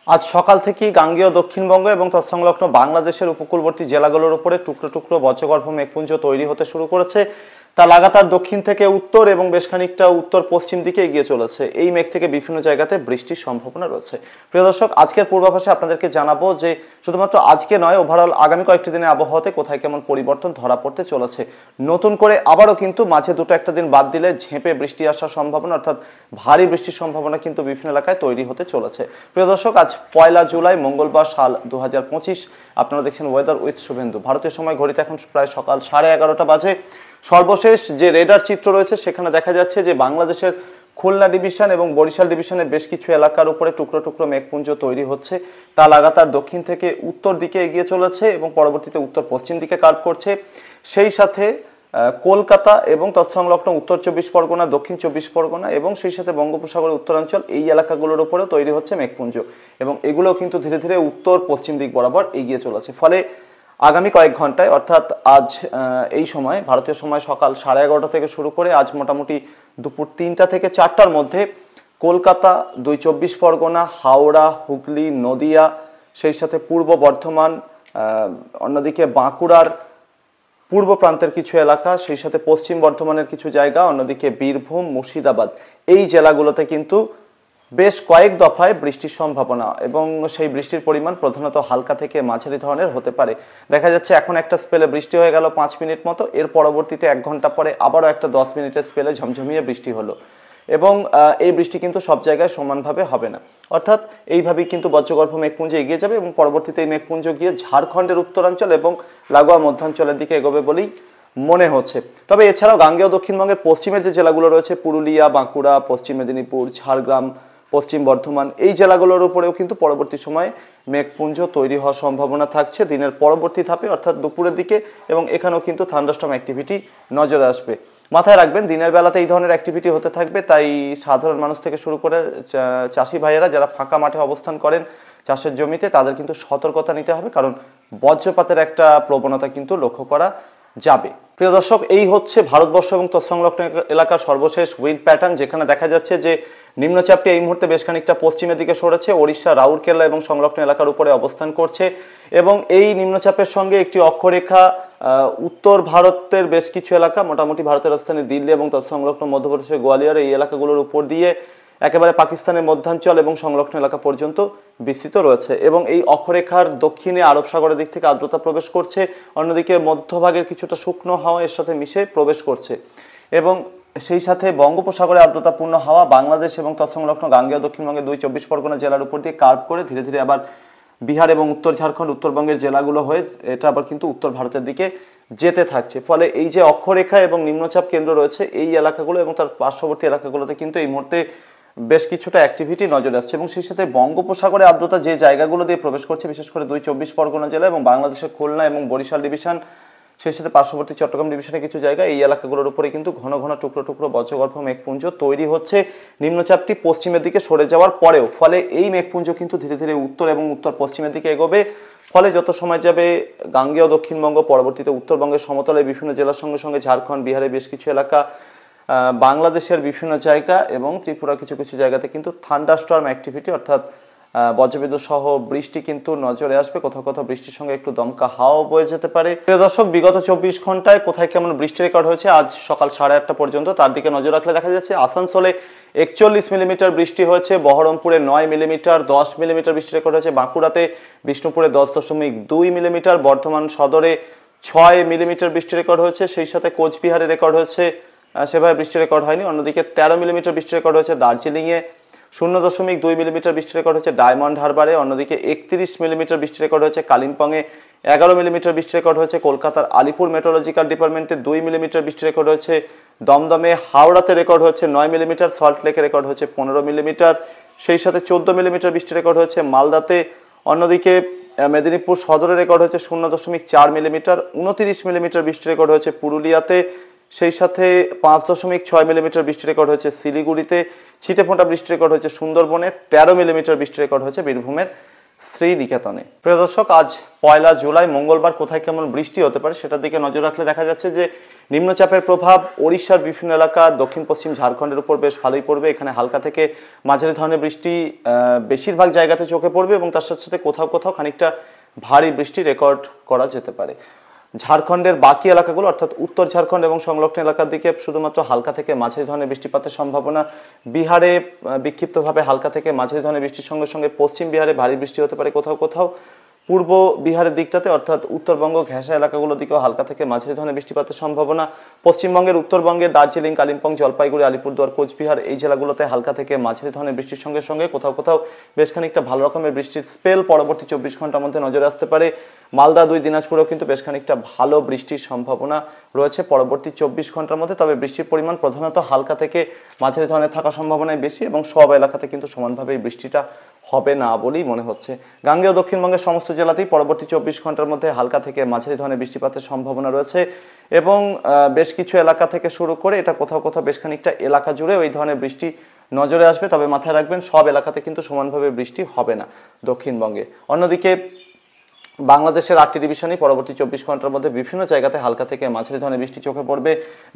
আজ সকাল থেকেই গাঙ্গেয় দক্ষিণবঙ্গ এবং তৎসংলগ্ন বাংলাদেশের উপকূলবর্তী জেলাগুলোর উপরে টুকরো টুকরো বজ্রগর্ভ মেঘপুঞ্জ তৈরি হতে শুরু করেছে। তা লাগাতার দক্ষিণ থেকে উত্তর এবং বেশ খানিকটা উত্তর পশ্চিম দিকে এগিয়ে চলেছে। এই মেঘ থেকে বিভিন্ন জায়গাতে বৃষ্টির সম্ভাবনা রয়েছে। প্রিয় দর্শক, আজকের পূর্বাভাসে আপনাদেরকে জানাবো যে শুধুমাত্র আজকে নয়, ওভারঅল আগামী কয়েকটি দিনে আবহাওয়াতে কোথায় কেমন পরিবর্তন ধরা পড়তে চলেছে। নতুন করে আবারও কিন্তু মাঝে দুটো একটা দিন বাদ দিলে ঝেঁপে বৃষ্টি আসার সম্ভাবনা, অর্থাৎ ভারী বৃষ্টির সম্ভাবনা কিন্তু বিভিন্ন এলাকায় তৈরি হতে চলেছে। প্রিয় দর্শক, আজ 1 জুলাই মঙ্গলবার, সাল 2025। আপনারা দেখছেন ওয়েদার উইথ শুভেন্দু। ভারতীয় সময় ঘড়িতে এখন প্রায় সকাল 11:30 বাজে। সর্বশেষ যে রেডার চিত্র রয়েছে সেখানে দেখা যাচ্ছে যে বাংলাদেশের খুলনা ডিভিশন এবং বরিশাল ডিভিশনের বেশ কিছু এলাকার উপরে টুকরো টুকরো মেঘপুঞ্জ তৈরি হচ্ছে। তা লাগাতার দক্ষিণ থেকে উত্তর দিকে এগিয়ে চলেছে এবং পরবর্তীতে উত্তর পশ্চিম দিকে কার্ভ করছে। সেই সাথে কলকাতা এবং তৎসংলগ্ন উত্তর 24 পরগনা, দক্ষিণ 24 পরগনা এবং সেই সাথে বঙ্গোপসাগরের উত্তরাঞ্চল, এই এলাকাগুলোর উপরেও তৈরি হচ্ছে মেঘপুঞ্জ এবং এগুলো কিন্তু ধীরে ধীরে উত্তর পশ্চিম দিক বরাবর এগিয়ে চলেছে। ফলে আগামী কয়েক ঘন্টায়, অর্থাৎ আজ এই সময় ভারতীয় সময় সকাল 11:30 থেকে শুরু করে আজ মোটামুটি দুপুর 3টা থেকে 4টার মধ্যে কলকাতা, 2 24 পরগনা, হাওড়া, হুগলি, নদিয়া, সেই সাথে পূর্ব বর্ধমান, অন্যদিকে বাঁকুড়ার পূর্ব প্রান্তের কিছু এলাকা, সেই সাথে পশ্চিম বর্ধমানের কিছু জায়গা, অন্যদিকে বীরভূম, মুর্শিদাবাদ, এই জেলাগুলোতে কিন্তু বেশ কয়েক দফায় বৃষ্টির সম্ভাবনা এবং সেই বৃষ্টির পরিমাণ প্রধানত হালকা থেকে মাঝারি ধরনের হতে পারে। দেখা যাচ্ছে এখন একটা স্পেলে বৃষ্টি হয়ে গেল 5 মিনিট মতো, এর পরবর্তীতে 1 ঘন্টা পরে আবারও একটা 10 মিনিটের স্পেলে ঝমঝমিয়ে বৃষ্টি হলো এবং এই বৃষ্টি কিন্তু সব জায়গায় সমানভাবে হবে না। অর্থাৎ এইভাবেই কিন্তু বজ্রগর্ভ মেঘপুঞ্জ এগিয়ে যাবে এবং পরবর্তীতে এই মেঘপুঞ্জ গিয়ে ঝাড়খণ্ডের উত্তরাঞ্চল এবং লাগোয়া মধ্যাঞ্চলের দিকে এগোবে বলেই মনে হচ্ছে। তবে এছাড়াও গাঙ্গেয় দক্ষিণবঙ্গের পশ্চিমের যে জেলাগুলো রয়েছে, পুরুলিয়া, বাঁকুড়া, পশ্চিম মেদিনীপুর, ঝাড়গ্রাম, পশ্চিম বর্ধমান, এই জেলাগুলোর উপরেও কিন্তু পরবর্তী সময়ে মেঘপুঞ্জ তৈরি হওয়ার সম্ভাবনা থাকছে দিনের পরবর্তী ধাপে, অর্থাৎ দুপুরের দিকে, এবং এখানেও কিন্তু থান্ডারস্টর্ম অ্যাক্টিভিটি নজরে আসবে। মাথায় রাখবেন, দিনের বেলাতে এই ধরনের অ্যাক্টিভিটি হতে থাকবে, তাই সাধারণ মানুষ থেকে শুরু করে চাষি ভাইয়েরা যারা ফাঁকা মাঠে অবস্থান করেন চাষের জমিতে, তাদের কিন্তু সতর্কতা নিতে হবে, কারণ বজ্রপাতের একটা প্রবণতা কিন্তু লক্ষ্য করা যাবে। প্রিয় দর্শক, এই হচ্ছে ভারতবর্ষ এবং তৎসংলগ্ন এলাকার সর্বশেষ উইন্ড প্যাটার্ন, যেখানে দেখা যাচ্ছে যে নিম্নচাপটি এই মুহূর্তে বেশ খানিকটা পশ্চিমের দিকে সরেছে, ওড়িশা, রাউরকেলা এবং সংলগ্ন এলাকার উপরে অবস্থান করছে এবং এই নিম্নচাপের সঙ্গে একটি অক্ষরেখা উত্তর ভারতের বেশ কিছু এলাকা, মোটামুটি ভারতের রাজধানী দিল্লি এবং তৎসংলগ্ন মধ্যপ্রদেশের গোয়ালিয়র, এই এলাকাগুলোর উপর দিয়ে একেবারে পাকিস্তানের মধ্যাঞ্চল এবং সংলগ্ন এলাকা পর্যন্ত বিস্তৃত রয়েছে এবং এই অক্ষরেখার দক্ষিণে আরব সাগরের দিক থেকে আর্দ্রতা প্রবেশ করছে, অন্যদিকে মধ্যভাগের কিছুটা শুকনো হাওয়া এর সাথে মিশে প্রবেশ করছে এবং সেই সাথে বঙ্গোপসাগরে আর্দ্রতাপূর্ণ হাওয়া বাংলাদেশ এবং তৎসংলগ্ন গাঙ্গেয় দক্ষিণবঙ্গের 2 24 পরগনা জেলার উপর দিয়ে কার্ভ করে ধীরে ধীরে আবার বিহার এবং উত্তর ঝাড়খণ্ড, উত্তরবঙ্গের জেলাগুলো হয়ে এটা আবার কিন্তু উত্তর ভারতের দিকে যেতে থাকছে। ফলে এই যে অক্ষরেখা এবং নিম্নচাপ কেন্দ্র রয়েছে, এই এলাকাগুলো এবং তার পার্শ্ববর্তী এলাকাগুলোতে কিন্তু এই মুহূর্তে বেশ কিছুটা অ্যাক্টিভিটি নজরে আসছে এবং সেই সাথে বঙ্গোপসাগরে আর্দ্রতা যে জায়গাগুলো দিয়ে প্রবেশ করছে, বিশেষ করে 2 24 পরগনা জেলা এবং বাংলাদেশের খুলনা এবং বরিশাল ডিভিশন, সেই সাথে পার্শ্ববর্তী চট্টগ্রাম ডিভিশনের কিছু জায়গা, এই এলাকাগুলোর উপরে কিন্তু ঘন ঘন টুকরো টুকরো বজ্রগর্ভ মেঘপুঞ্জ তৈরি হচ্ছে নিম্নচাপটি পশ্চিমের দিকে সরে যাওয়ার পরেও। ফলে এই মেঘপুঞ্জ কিন্তু ধীরে ধীরে উত্তর এবং উত্তর পশ্চিমের দিকে এগোবে। ফলে যত সময় যাবে গাঙ্গেয় দক্ষিণবঙ্গ, পরবর্তীতে উত্তরবঙ্গের সমতলের বিভিন্ন জেলার সঙ্গে সঙ্গে ঝাড়খণ্ড, বিহারের বেশ কিছু এলাকা, বাংলাদেশের বিভিন্ন জায়গা এবং ত্রিপুরা কিছু কিছু জায়গাতে কিন্তু থান্ডারস্টর্ম অ্যাক্টিভিটি, অর্থাৎ বজ্রবিদ্যুৎ সহ বৃষ্টি কিন্তু নজরে আসবে। কোথাও কোথাও বৃষ্টির সঙ্গে একটু দমকা হাওয়া বয়ে যেতে পারে। প্রিয় দর্শক, বিগত 24 ঘন্টায় কোথায় কেমন বৃষ্টি রেকর্ড হয়েছে আজ সকাল 8:30 পর্যন্ত, তার দিকে নজর রাখলে দেখা যাচ্ছে আসানসোলে 41 মিলিমিটার বৃষ্টি হয়েছে, বহরমপুরে 9 মিলিমিটার, 10 মিলিমিটার বৃষ্টি রেকর্ড হয়েছে, বাঁকুড়াতে, বিষ্ণুপুরে 10.2 মিলিমিটার, বর্ধমান সদরে 6 মিলিমিটার বৃষ্টি রেকর্ড হয়েছে, সেই সাথে কোচবিহারে রেকর্ড হয়েছে সেভাবে বৃষ্টি রেকর্ড হয়নি। অন্যদিকে 13 মিলিমিটার বৃষ্টি রেকর্ড হয়েছে দার্জিলিংয়ে, 0.2 মিলিমিটার বৃষ্টি রেকর্ড হয়েছে ডায়মন্ড হারবারে, অন্যদিকে 31 মিলিমিটার বৃষ্টি রেকর্ড হয়েছে কালিম্পংয়ে, 11 মিলিমিটার বৃষ্টি রেকর্ড হয়েছে কলকাতার আলিপুর মেট্রোলজিক্যাল ডিপার্টমেন্টে, 2 মিলিমিটার বৃষ্টি রেকর্ড হয়েছে দমদমে, হাওড়াতে রেকর্ড হচ্ছে 9 মিলিমিটার, সল্টলেকে রেকর্ড হচ্ছে 15 মিলিমিটার, সেই সাথে 14 মিলিমিটার বৃষ্টি রেকর্ড হয়েছে মালদাতে, অন্যদিকে মেদিনীপুর সদরে রেকর্ড হয়েছে 0.4 মিলিমিটার, 29 মিলিমিটার বৃষ্টি রেকর্ড হয়েছে পুরুলিয়াতে, সেই সাথে 5.6 মিলিমিটার বৃষ্টি রেকর্ড হয়েছে শিলিগুড়িতে, ছিটেফোঁটা বৃষ্টি রেকর্ড হয়েছে সুন্দরবনে, 13 মিলিমিটার বৃষ্টি রেকর্ড হয়েছে বীরভূমের শ্রীনিকেতনে। প্রিয় দর্শক, আজ 1 জুলাই মঙ্গলবার কোথায় কেমন বৃষ্টি হতে পারে সেটার দিকে নজর রাখলে দেখা যাচ্ছে যে নিম্নচাপের প্রভাব ওড়িশার বিভিন্ন এলাকা, দক্ষিণ পশ্চিম ঝাড়খণ্ডের উপর বেশ ভালোই পড়বে। এখানে হালকা থেকে মাঝারি ধরনের বৃষ্টি বেশিরভাগ জায়গাতে চোখে পড়বে এবং তার সাথে সাথে কোথাও কোথাও খানিকটা ভারী বৃষ্টি রেকর্ড করা যেতে পারে। ঝাড়খণ্ডের বাকি এলাকাগুলো অর্থাৎ উত্তর ঝাড়খণ্ড এবং সংলগ্ন এলাকার দিকে শুধুমাত্র হালকা থেকে মাঝারি ধরনের বৃষ্টিপাতের সম্ভাবনা। বিহারে বিক্ষিপ্তভাবে হালকা থেকে মাঝারি ধরনের বৃষ্টির সঙ্গে সঙ্গে পশ্চিম বিহারে ভারী বৃষ্টি হতে পারে কোথাও কোথাও। পূর্ব বিহারের দিকটাতে অর্থাৎ উত্তরবঙ্গ ঘেঁষা এলাকাগুলোর দিকেও হালকা থেকে মাঝারি ধরনের বৃষ্টিপাতের সম্ভাবনা। পশ্চিমবঙ্গের উত্তরবঙ্গের দার্জিলিং, কালিম্পং, জলপাইগুড়ি, আলিপুরদুয়ার, কোচবিহার এই জেলাগুলোতে হালকা থেকে মাঝারি ধরনের বৃষ্টির সঙ্গে সঙ্গে কোথাও কোথাও বেশ খানিকটা ভালো রকমের বৃষ্টির স্পেল পরবর্তী 24 ঘন্টার মধ্যে নজরে আসতে পারে। মালদা, 2 দিনাজপুরেও কিন্তু বেশ খানিকটা ভালো বৃষ্টির সম্ভাবনা রয়েছে পরবর্তী 24 ঘন্টার মধ্যে। তবে বৃষ্টির পরিমাণ প্রধানত হালকা থেকে মাঝারি ধরনের থাকার সম্ভাবনাই বেশি এবং সব এলাকাতে কিন্তু সমানভাবে বৃষ্টিটা হবে না বলেই মনে হচ্ছে। গাঙ্গেয় দক্ষিণবঙ্গের সমস্ত জেলাতেই পরবর্তী 24 ঘন্টার মধ্যে হালকা থেকে মাঝারি ধরনের বৃষ্টিপাতের সম্ভাবনা রয়েছে এবং বেশ কিছু এলাকা থেকে শুরু করে এটা কোথাও কোথাও বেশ খানিকটা এলাকা জুড়ে ওই ধরনের বৃষ্টি নজরে আসবে। তবে মাথায় রাখবেন সব এলাকাতে কিন্তু সমানভাবে বৃষ্টি হবে না দক্ষিণবঙ্গে। অন্যদিকে বাংলাদেশের 8টি ডিভিশনে পরবর্তী 24 ঘন্টার মধ্যে বিভিন্ন জায়গাতে হালকা থেকে মাঝারি ধরনের বৃষ্টি চোখে পড়বে,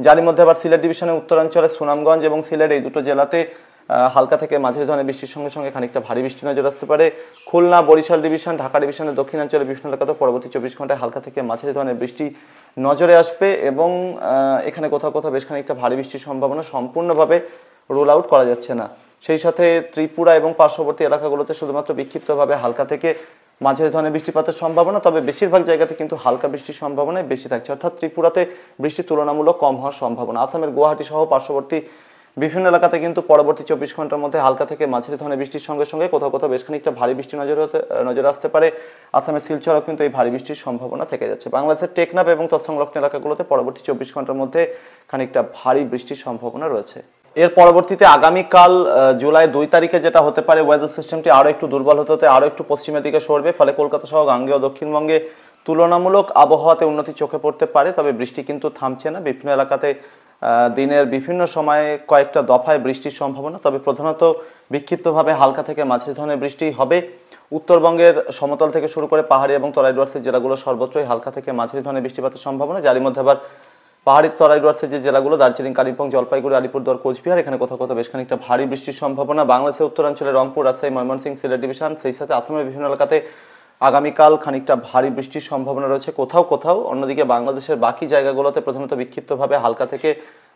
যার মধ্যে আবার সিলেট ডিভিশনে উত্তরাঞ্চলে সুনামগঞ্জ এবং সিলেট এই দুটো জেলাতে হালকা থেকে মাঝারি ধরনের বৃষ্টির সঙ্গে সঙ্গে খানিকটা ভারী বৃষ্টি নজরে আসতে পারে। খুলনা, বরিশাল ডিভিশন, ঢাকা ডিভিশনের দক্ষিণাঞ্চলে বিভিন্ন এলাকাতে পরবর্তী 24 ঘন্টায় হালকা থেকে মাঝারি ধরনের বৃষ্টি নজরে আসবে এবং এখানে কোথাও কোথাও বেশ খানিকটা ভারী বৃষ্টির সম্ভাবনা সম্পূর্ণভাবে রুল আউট করা যাচ্ছে না। সেই সাথে ত্রিপুরা এবং পার্শ্ববর্তী এলাকাগুলোতে শুধুমাত্র বিক্ষিপ্তভাবে হালকা থেকে মাঝারি ধরনের বৃষ্টিপাতের সম্ভাবনা, তবে বেশিরভাগ জায়গাতে কিন্তু হালকা বৃষ্টির সম্ভাবনাই বেশি থাকছে, অর্থাৎ ত্রিপুরাতে বৃষ্টি তুলনামূলক কম হওয়ার সম্ভাবনা। আসামের গুয়াহাটি সহ পার্শ্ববর্তী বিভিন্ন এলাকাতে কিন্তু পরবর্তী 24 ঘন্টার মধ্যে হালকা থেকে মাঝারি ধরনের বৃষ্টির সঙ্গে সঙ্গে কোথাও কোথাও বেশ খানিকটা ভারী বৃষ্টি নজরে আসতে পারে। আসামের শিলচরেও কিন্তু এই ভারী বৃষ্টির সম্ভাবনা থেকে যাচ্ছে। বাংলাদেশের টেকনাফ এবং তৎসংলগ্ন এলাকাগুলোতে পরবর্তী 24 ঘন্টার মধ্যে খানিকটা ভারী বৃষ্টির সম্ভাবনা রয়েছে। এর পরবর্তীতে আগামীকাল জুলাই 2 তারিখে যেটা হতে পারে, ওয়েদার সিস্টেমটি আরও একটু দুর্বল হতে আরও একটু পশ্চিমের দিকে সরবে, ফলে কলকাতা সহ গাঙ্গেয় দক্ষিণবঙ্গে তুলনামূলক আবহাওয়াতে উন্নতি চোখে পড়তে পারে। তবে বৃষ্টি কিন্তু থামছে না, বিভিন্ন এলাকাতে দিনের বিভিন্ন সময়ে কয়েকটা দফায় বৃষ্টির সম্ভাবনা, তবে প্রধানত বিক্ষিপ্তভাবে হালকা থেকে মাঝারি ধরনের বৃষ্টি হবে। উত্তরবঙ্গের সমতল থেকে শুরু করে পাহাড়ি এবং তরাই ডুয়ার্সের জেলাগুলো সর্বত্রই হালকা থেকে মাঝারি ধরনের বৃষ্টিপাতের সম্ভাবনা, যার মধ্যে আবার পাহাড়ি তরাই ডুয়ার্সের যে জেলাগুলো দার্জিলিং, কালিম্পং, জলপাইগুড়ি, আলিপুরদুয়ার, কোচবিহার এখানে কোথাও কোথাও বেশ খানিকটা ভারী বৃষ্টির সম্ভাবনা। বাংলাদেশের উত্তরাঞ্চলে রংপুর, রাজশাহী, ময়মনসিংহ, সিলেট ডিভিশন, সেই সাথে আসামের বিভিন্ন এলাকাতে আগামীকাল খানিকটা ভারী বৃষ্টির সম্ভাবনা রয়েছে কোথাও কোথাও। অন্যদিকে বাংলাদেশের বাকি জায়গাগুলোতে প্রধানত বিক্ষিপ্তভাবে হালকা থেকে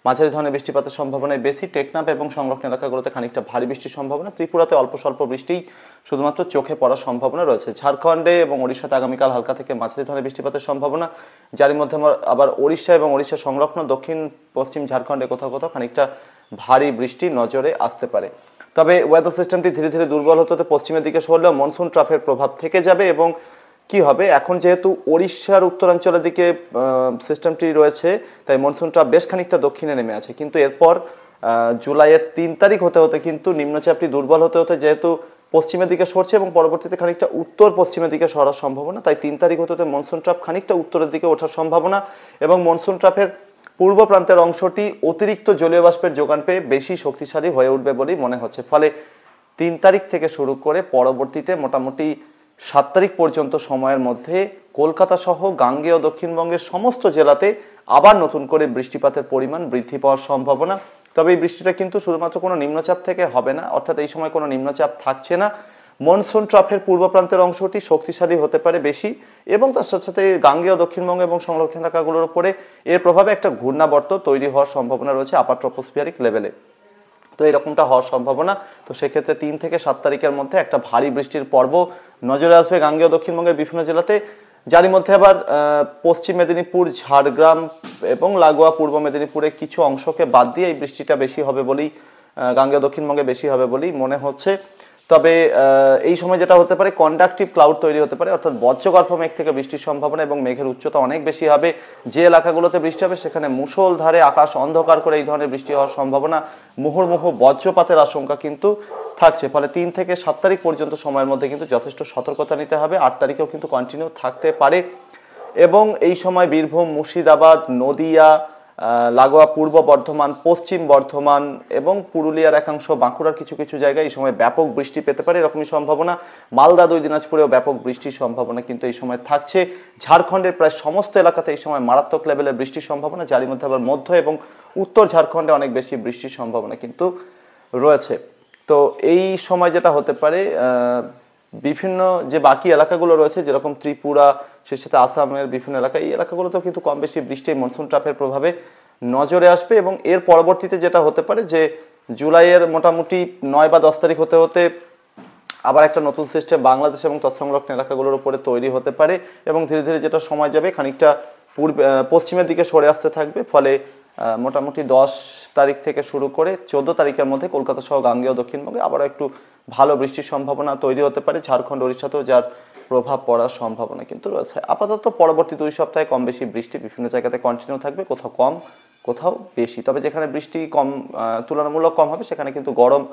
মাঝারি ধরনের বৃষ্টিপাতের সম্ভাবনায় বেশি। টেকনাফ এবং সংলগ্ন এলাকাগুলোতে খানিকটা ভারী বৃষ্টির সম্ভাবনা। ত্রিপুরাতে অল্প স্বল্প বৃষ্টি শুধুমাত্র চোখে পড়ার সম্ভাবনা রয়েছে। ঝাড়খণ্ডে এবং ওড়িশাতে আগামীকাল হালকা থেকে মাঝারি ধরনের বৃষ্টিপাতের সম্ভাবনা, যার মধ্যে আবার ওড়িশা এবং ওড়িশা সংলগ্ন দক্ষিণ পশ্চিম ঝাড়খণ্ডে কোথাও কোথাও খানিকটা ভারী বৃষ্টি নজরে আসতে পারে। তবে ওয়েদার সিস্টেমটি ধীরে ধীরে দুর্বল হতে হতে পশ্চিমের দিকে সরলেও মনসুন ট্রাফের প্রভাব থেকে যাবে এবং কি হবে, এখন যেহেতু ওড়িশার উত্তরাঞ্চলের দিকে সিস্টেমটি রয়েছে তাই মনসুন ট্রাফ বেশ খানিকটা দক্ষিণে নেমে আছে, কিন্তু এরপর জুলাইয়ের 3 তারিখ হতে হতে কিন্তু নিম্নচাপটি দুর্বল হতে হতে যেহেতু পশ্চিমের দিকে সরছে এবং পরবর্তীতে খানিকটা উত্তর পশ্চিমের দিকে সরার সম্ভাবনা, তাই 3 তারিখ হতে হতে মনসুন ট্রাফ খানিকটা উত্তরের দিকে ওঠার সম্ভাবনা এবং মনসুন ট্রাফের পূর্ব প্রান্তের অংশটি অতিরিক্ত জলীয় বাষ্পের যোগান পেয়ে বেশি শক্তিশালী হয়ে উঠবে বলেই মনে হচ্ছে। ফলে 3 তারিখ থেকে শুরু করে পরবর্তীতে মোটামুটি 7 তারিখ পর্যন্ত সময়ের মধ্যে কলকাতা সহ গাঙ্গেয় দক্ষিণবঙ্গের সমস্ত জেলাতে আবার নতুন করে বৃষ্টিপাতের পরিমাণ বৃদ্ধি পাওয়ার সম্ভাবনা। তবে এই বৃষ্টিটা কিন্তু শুধুমাত্র কোনো নিম্নচাপ থেকে হবে না, অর্থাৎ এই সময় কোনো নিম্নচাপ থাকছে না। মনসুন ট্রাফের পূর্ব প্রান্তের অংশটি শক্তিশালী হতে পারে বেশি এবং তার সাথে সাথে গাঙ্গেয় দক্ষিণবঙ্গ এবং সংলগ্ন এলাকাগুলোর উপরে এর প্রভাবে একটা ঘূর্ণাবর্ত তৈরি হওয়ার সম্ভাবনা রয়েছে আপার ট্রপোস্ফিয়ারিক লেভেলে। তো এরকমটা হওয়ার সম্ভাবনা, তো সেক্ষেত্রে 3 থেকে 7 তারিখের মধ্যে একটা ভারী বৃষ্টির পর্ব নজরে আসবে গাঙ্গেয় দক্ষিণবঙ্গের বিভিন্ন জেলাতে, যার মধ্যে আবার পশ্চিম মেদিনীপুর, ঝাড়গ্রাম এবং লাগোয়া পূর্ব মেদিনীপুরে কিছু অংশকে বাদ দিয়ে এই বৃষ্টিটা বেশি হবে বলেই গাঙ্গেয় দক্ষিণবঙ্গে বেশি হবে বলেই মনে হচ্ছে। তবে এই সময় যেটা হতে পারে, কন্ডাক্টিভ ক্লাউড তৈরি হতে পারে, অর্থাৎ বজ্রগর্ভ মেঘ থেকে বৃষ্টির সম্ভাবনা এবং মেঘের উচ্চতা অনেক বেশি হবে। যে এলাকাগুলোতে বৃষ্টি হবে সেখানে মুষলধারে আকাশ অন্ধকার করে এই ধরনের বৃষ্টি হওয়ার সম্ভাবনা, মুহুর্মুহু বজ্রপাতের আশঙ্কা কিন্তু থাকছে। ফলে 3 থেকে 7 তারিখ পর্যন্ত সময়ের মধ্যে কিন্তু যথেষ্ট সতর্কতা নিতে হবে। 8 তারিখেও কিন্তু কন্টিনিউ থাকতে পারে এবং এই সময় বীরভূম, মুর্শিদাবাদ, নদিয়া, লাগোয়া পূর্ব বর্ধমান, পশ্চিম বর্ধমান এবং পুরুলিয়ার একাংশ, বাঁকুড়ার কিছু কিছু জায়গায় এই সময় ব্যাপক বৃষ্টি পেতে পারে, এরকমই সম্ভাবনা। মালদা, দুই দিনাজপুরেও ব্যাপক বৃষ্টির সম্ভাবনা কিন্তু এই সময় থাকছে। ঝাড়খণ্ডের প্রায় সমস্ত এলাকাতে এই সময় মারাত্মক লেভেলের বৃষ্টির সম্ভাবনা, যার মধ্যে আবার মধ্য এবং উত্তর ঝাড়খণ্ডে অনেক বেশি বৃষ্টির সম্ভাবনা কিন্তু রয়েছে। তো এই সময় যেটা হতে পারে, বিভিন্ন যে বাকি এলাকাগুলো রয়েছে যেরকম ত্রিপুরা, সে সাথে আসামের বিভিন্ন এলাকা, এই এলাকাগুলোতেও কিন্তু কম বেশি বৃষ্টি মনসুন ট্রাফের প্রভাবে নজরে আসবে। এবং এর পরবর্তীতে যেটা হতে পারে যে জুলাইয়ের মোটামুটি 9 বা 10 তারিখ হতে হতে আবার একটা নতুন সিস্টেম বাংলাদেশ এবং তৎসংলগ্ন এলাকাগুলোর উপরে তৈরি হতে পারে এবং ধীরে ধীরে যেটা সময় যাবে খানিকটা পশ্চিমের দিকে সরে আসতে থাকবে। ফলে মোটামুটি 10 তারিখ থেকে শুরু করে 14 তারিখের মধ্যে কলকাতা সহ গাঙ্গেয় দক্ষিণবঙ্গে আবারও একটু ভালো বৃষ্টির সম্ভাবনা তৈরি হতে পারে। ঝাড়খণ্ড, ওড়িশাতেও যার প্রভাব পড়ার সম্ভাবনা কিন্তু রয়েছে। আপাতত পরবর্তী 2 সপ্তাহে কম বেশি বৃষ্টি বিভিন্ন জায়গাতে কন্টিনিউ থাকবে, কোথাও কম কোথাও বেশি। তবে যেখানে বৃষ্টি কম, তুলনামূলক কম হবে, সেখানে কিন্তু গরম,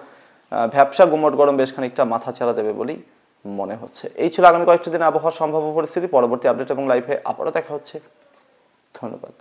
ভ্যাপসা গুমট গরম বেশ খানিকটা মাথা চারা দেবে বলেই মনে হচ্ছে। এই ছিল আগামী কয়েকটা দিনে আবহাওয়ার সম্ভাব্য পরিস্থিতি। পরবর্তী আপডেট এবং লাইভে আবারও দেখা হচ্ছে। ধন্যবাদ।